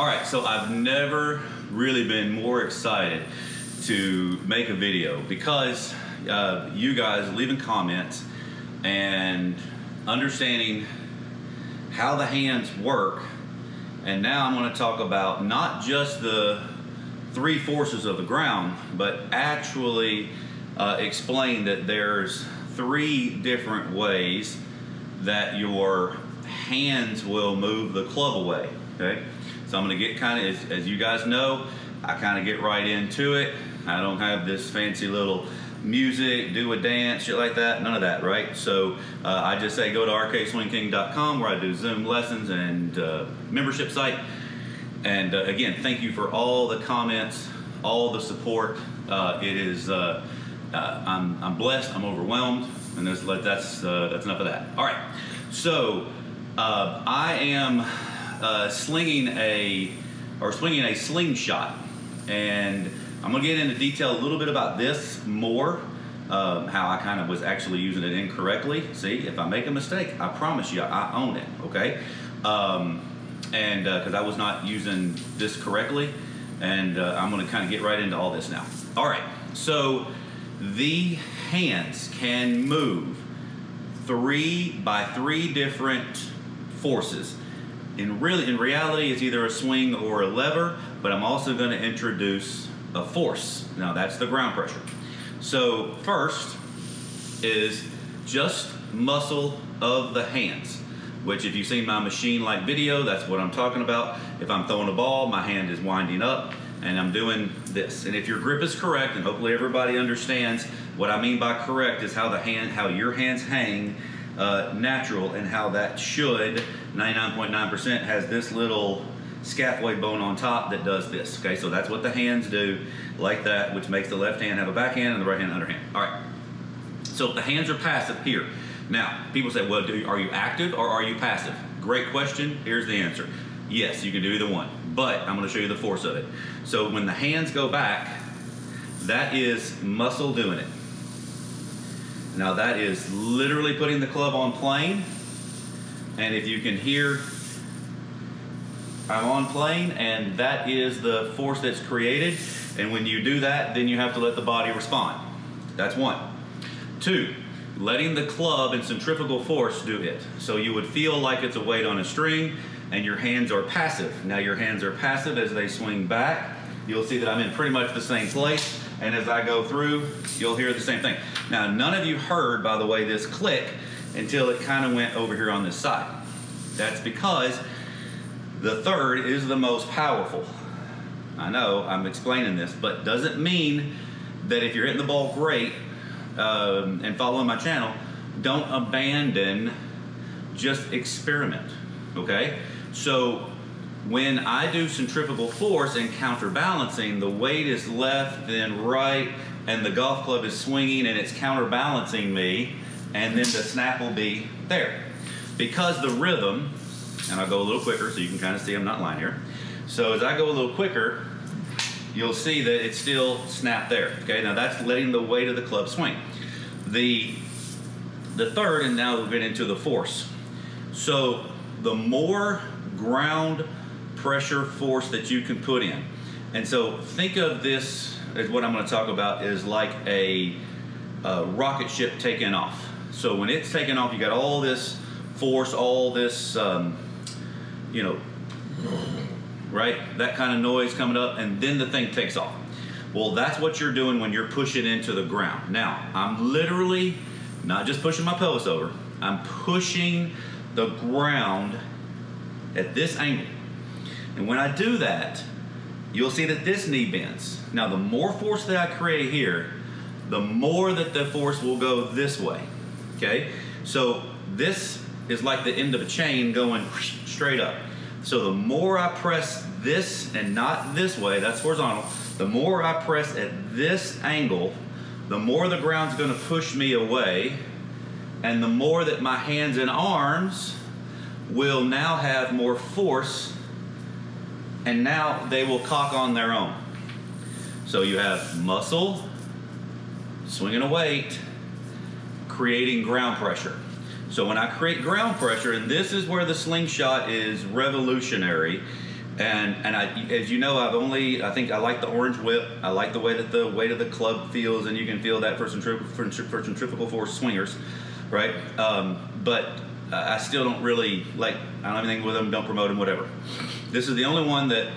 All right, so I've never really been more excited to make a video because you guys leaving comments and understanding how the hands work. And now I'm going to talk about not just the three forces of the ground, but actually explain that there's three different ways that your hands will move the club away, okay? So I'm going to get kind of, as you guys know, I kind of get right into it. I don't have this fancy little music, do a dance, shit like that, none of that, right? So I just say go to arcadeswingking.com where I do Zoom lessons and membership site. And again, thank you for all the comments, all the support. It is, I'm blessed, I'm overwhelmed, and that's enough of that. All right, so I am swinging a slingshot, and I'm gonna get into detail a little bit about this more, how I kind of was actually using it incorrectly. See, if I make a mistake, I promise you, I own it, okay? And because I was not using this correctly, and I'm gonna kind of get right into all this now. All right, so the hands can move by three different forces. In reality, it's either a swing or a lever, but I'm also going to introduce a force. Now that's the ground pressure. So first is just muscle of the hands, which if you've seen my machine-like video, that's what I'm talking about. If I'm throwing a ball, my hand is winding up and I'm doing this. And if your grip is correct, and hopefully everybody understands what I mean by correct is how your hands hang natural, and how that should 99.9% has this little scaphoid bone on top that does this. Okay, so that's what the hands do, like that, which makes the left hand have a backhand and the right hand underhand. All right, so the hands are passive here. Now, people say, well, are you active or are you passive? Great question. Here's the answer. Yes, you can do either one, but I'm going to show you the force of it. So when the hands go back, that is muscle doing it. Now that is literally putting the club on plane, and if you can hear, I'm on plane, and that is the force that's created. And when you do that, then you have to let the body respond. That's one. Two, letting the club and centrifugal force do it. So you would feel like it's a weight on a string, and your hands are passive. Now your hands are passive as they swing back. You'll see that I'm in pretty much the same place, and as I go through, you'll hear the same thing. Now, none of you heard, by the way, this click until it kind of went over here on this side. That's because the third is the most powerful. I know I'm explaining this, but doesn't mean that if you're hitting the ball great and following my channel, don't abandon, just experiment, okay? So when I do centrifugal force and counterbalancing, the weight is left, then right, and the golf club is swinging and it's counterbalancing me, and then the snap will be there. Because the rhythm, and I'll go a little quicker so you can kind of see I'm not lying here. So as I go a little quicker, you'll see that it's still snapped there. Okay, now that's letting the weight of the club swing. The third, and now we'll get into the force. So the more ground pressure force that you can put in. And so think of this as what I'm going to talk about is like a rocket ship taking off. So when it's taking off, you got all this force, all this, you know, right? That kind of noise coming up, and then the thing takes off. Well, that's what you're doing when you're pushing into the ground. Now, I'm literally not just pushing my pelvis over, I'm pushing the ground at this angle. And when I do that, you'll see that this knee bends. Now, the more force that I create here, the more that the force will go this way, okay? So this is like the end of a chain going straight up. So the more I press this and not this way, that's horizontal, the more I press at this angle, the more the ground's gonna push me away, and the more that my hands and arms will now have more force, and now they will cock on their own. So you have muscle, swinging a weight, creating ground pressure. So when I create ground pressure, and this is where the slingshot is revolutionary, And as you know, I think I like the orange whip. I like the way that the weight of the club feels, and you can feel that for centrifugal force swingers, right? But I still don't really like, I don't have anything with them, don't promote them, whatever. This is the only one that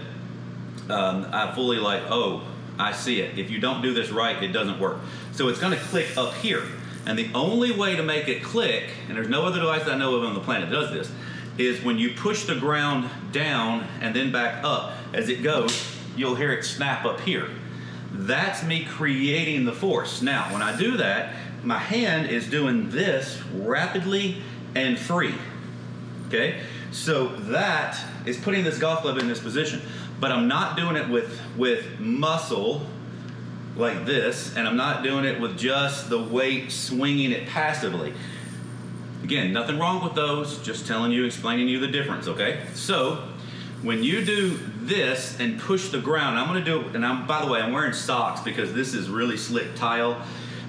I fully like, oh, I see it. If you don't do this right, it doesn't work. So it's gonna click up here. And the only way to make it click, and there's no other device that I know of on the planet that does this, is when you push the ground down and then back up. As it goes, you'll hear it snap up here. That's me creating the force. Now, when I do that, my hand is doing this rapidly and free, okay? So that is putting this golf club in this position, but I'm not doing it with muscle like this, and I'm not doing it with just the weight swinging it passively. Again, nothing wrong with those, just telling you, explaining you the difference, okay? So, when you do this and push the ground, I'm gonna do it, and by the way, I'm wearing socks because this is really slick tile,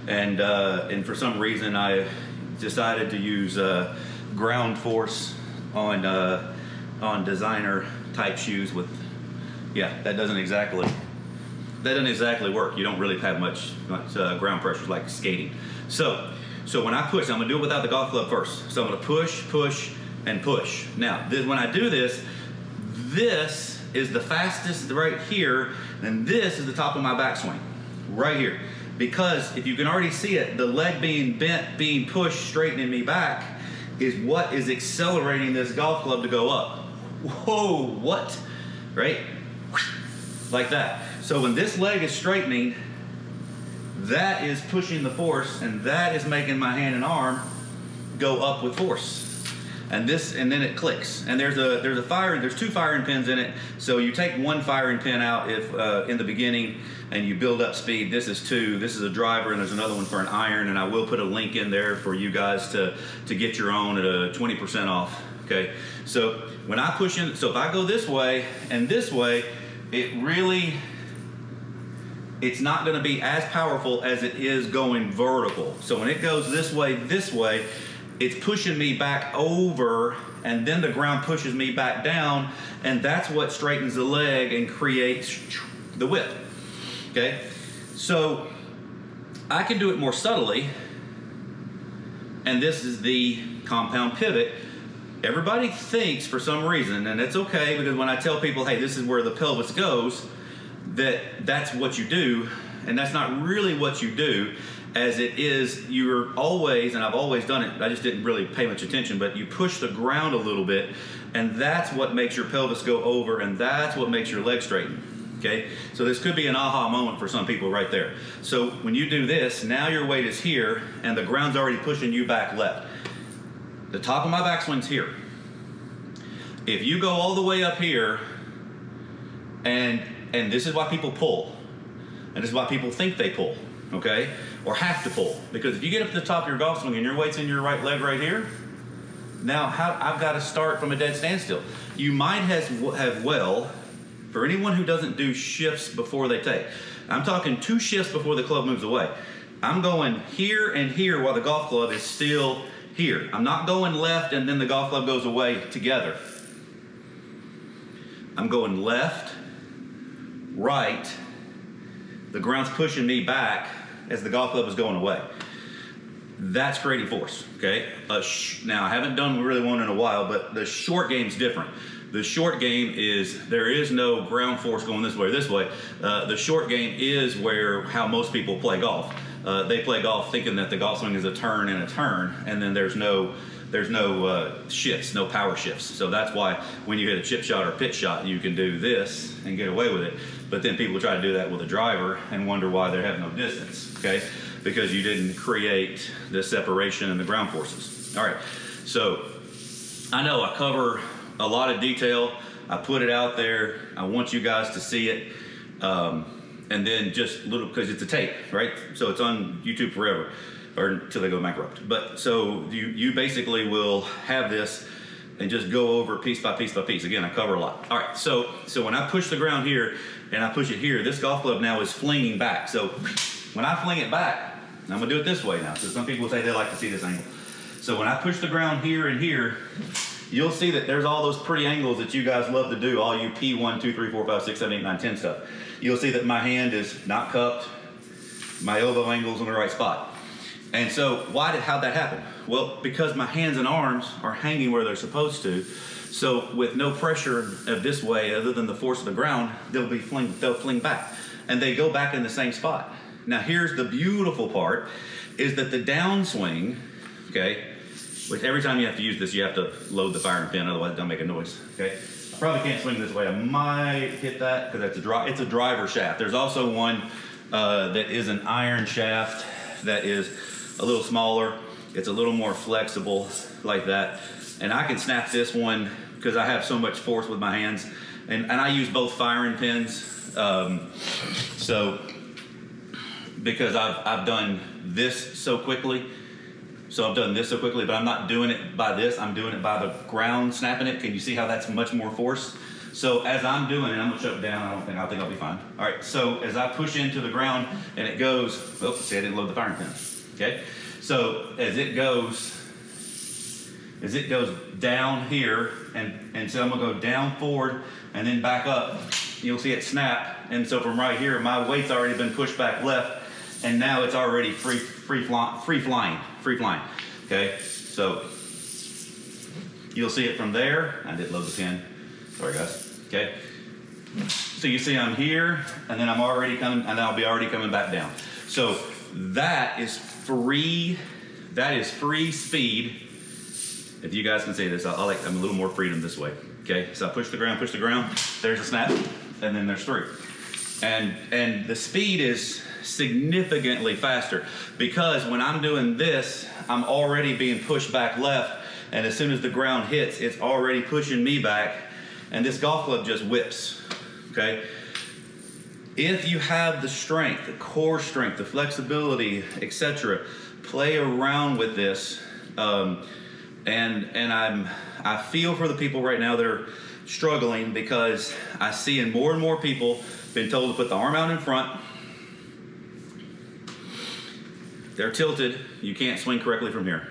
and for some reason I decided to use ground force on designer type shoes with, yeah, that doesn't exactly work. You don't really have much ground pressure like skating. So when I push, I'm gonna do it without the golf club first. So I'm gonna push, push, and push. Now, when I do this is the fastest right here, and this is the top of my backswing, right here. Because if you can already see it, the leg being bent, being pushed, straightening me back, is what is accelerating this golf club to go up. Whoa, what? Right? Like that. So when this leg is straightening, that is pushing the force, and that is making my hand and arm go up with force. And then it clicks. And there's two firing pins in it. So you take one firing pin out if in the beginning, and you build up speed. This is two. This is a driver, and there's another one for an iron. And I will put a link in there for you guys to get your own at a 20% off. Okay. So when I push in, so if I go this way and this way, it's not going to be as powerful as it is going vertical. So when it goes this way, it's pushing me back over, and then the ground pushes me back down, and that's what straightens the leg and creates the whip. Okay? So I can do it more subtly, and this is the compound pivot. Everybody thinks for some reason, and it's okay, because when I tell people, hey, this is where the pelvis goes, that's what you do, and that's not really what you do. As it is, you're always, and I've always done it, I just didn't really pay much attention, but you push the ground a little bit, and that's what makes your pelvis go over, and that's what makes your leg straighten, okay? So this could be an aha moment for some people right there. So when you do this, now your weight is here, and the ground's already pushing you back left. The top of my backswing's here. If you go all the way up here, and this is why people pull, and this is why people think they pull, okay? Or have to pull. Because if you get up to the top of your golf swing and your weight's in your right leg right here, now I've got to start from a dead standstill. You might have well, for anyone who doesn't do shifts before they take, I'm talking 2 shifts before the club moves away. I'm going here and here while the golf club is still here. I'm not going left and then the golf club goes away together. I'm going left, right, the ground's pushing me back as the golf club is going away. That's creating force, okay? Now, I haven't done really one in a while, but the short game's different. The short game is, there is no ground force going this way or this way. The short game is how most people play golf. They play golf thinking that the golf swing is a turn and a turn, and then there's no shifts, no power shifts. So that's why when you hit a chip shot or pitch shot, you can do this and get away with it. But then people try to do that with a driver and wonder why they have no distance, okay? Because you didn't create the separation and the ground forces. All right, so I know I cover a lot of detail. I put it out there. I want you guys to see it. And then just little, because it's a tape, right? So it's on YouTube forever, or until they go bankrupt. But so you basically will have this and just go over piece by piece by piece. Again, I cover a lot. All right, so when I push the ground here and I push it here, this golf club now is flinging back. So when I fling it back, I'm gonna do it this way now. So some people say they like to see this angle. So when I push the ground here and here, you'll see that there's all those pretty angles that you guys love to do, all you P1, 2, 3, 4, 5, 6, 7, 8, 9, 10 stuff. You'll see that my hand is not cupped, my elbow angle's in the right spot. And so how'd that happen? Well, because my hands and arms are hanging where they're supposed to, so with no pressure of this way other than the force of the ground, they'll fling back. And they go back in the same spot. Now here's the beautiful part, is that the downswing, okay, which every time you have to use this, you have to load the firing pin, otherwise it don't make a noise, okay? I probably can't swing this way. I might hit that, because it's a driver shaft. There's also one that is an iron shaft that is a little smaller. It's a little more flexible like that. And I can snap this one because I have so much force with my hands. And I use both firing pins. So, because I've done this so quickly. So I've done this so quickly, but I'm not doing it by this. I'm doing it by the ground, snapping it. Can you see how that's much more force? So as I'm doing it, I'm gonna shut it down. I think I'll be fine. All right, so as I push into the ground and it goes, oh, see, I didn't load the firing pin, okay? So as it goes down here, and so I'm gonna go down forward and then back up, you'll see it snap. And so from right here, my weight's already been pushed back left, and now it's already free flying, okay? So you'll see it from there. I didn't load the pin, sorry guys, okay? So you see I'm here, and then I'm already coming, and I'll be already coming back down. So that is free speed. If you guys can see this, I'm a little more freedom this way, okay? So I push the ground, there's a snap, and then there's three. And the speed is significantly faster, because when I'm doing this, I'm already being pushed back left, and as soon as the ground hits, it's already pushing me back, and this golf club just whips, okay? If you have the strength, the core strength, the flexibility, etc., play around with this. I feel for the people right now that are struggling, because I see in more and more people been told to put the arm out in front. They're tilted. You can't swing correctly from here.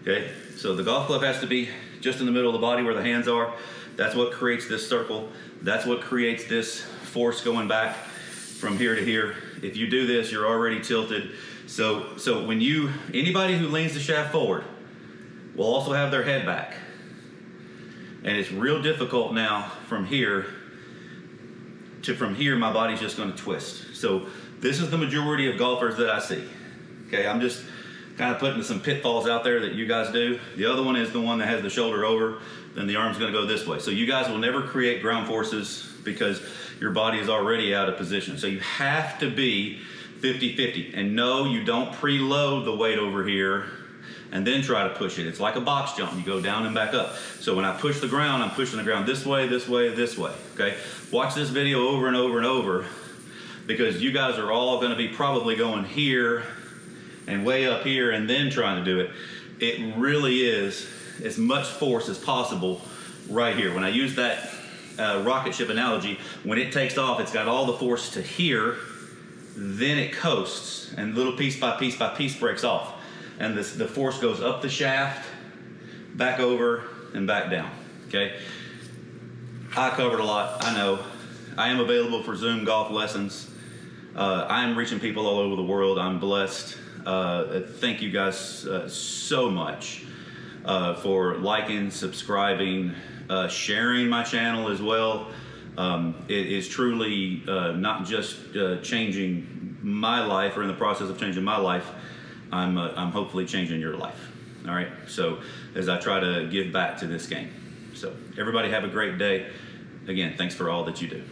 Okay, so the golf club has to be just in the middle of the body where the hands are. That's what creates this circle. That's what creates this force going back from here to here. If you do this, you're already tilted. So when anybody who leans the shaft forward will also have their head back. And it's real difficult now from here, my body's just gonna twist. So this is the majority of golfers that I see. Okay, I'm just kind of putting some pitfalls out there that you guys do. The other one is the one that has the shoulder over, then the arm's gonna go this way. So you guys will never create ground forces because your body is already out of position. So you have to be 50-50. And no, you don't preload the weight over here and then try to push it. It's like a box jump. You go down and back up. So when I push the ground, I'm pushing the ground this way, this way, this way, okay? Watch this video over and over and over, because you guys are all gonna be probably going here and way up here and then trying to do it. It really is as much force as possible right here. When I use that rocket ship analogy, when it takes off, it's got all the force to here, then it coasts, and little piece by piece by piece breaks off. And the force goes up the shaft, back over, and back down, okay? I covered a lot, I know. I am available for Zoom golf lessons. I am reaching people all over the world. I'm blessed. Thank you guys so much for liking, subscribing, sharing my channel as well. It is truly not just changing my life, or in the process of changing my life, I'm hopefully changing your life. All right, so as I try to give back to this game. So everybody have a great day. Again, thanks for all that you do.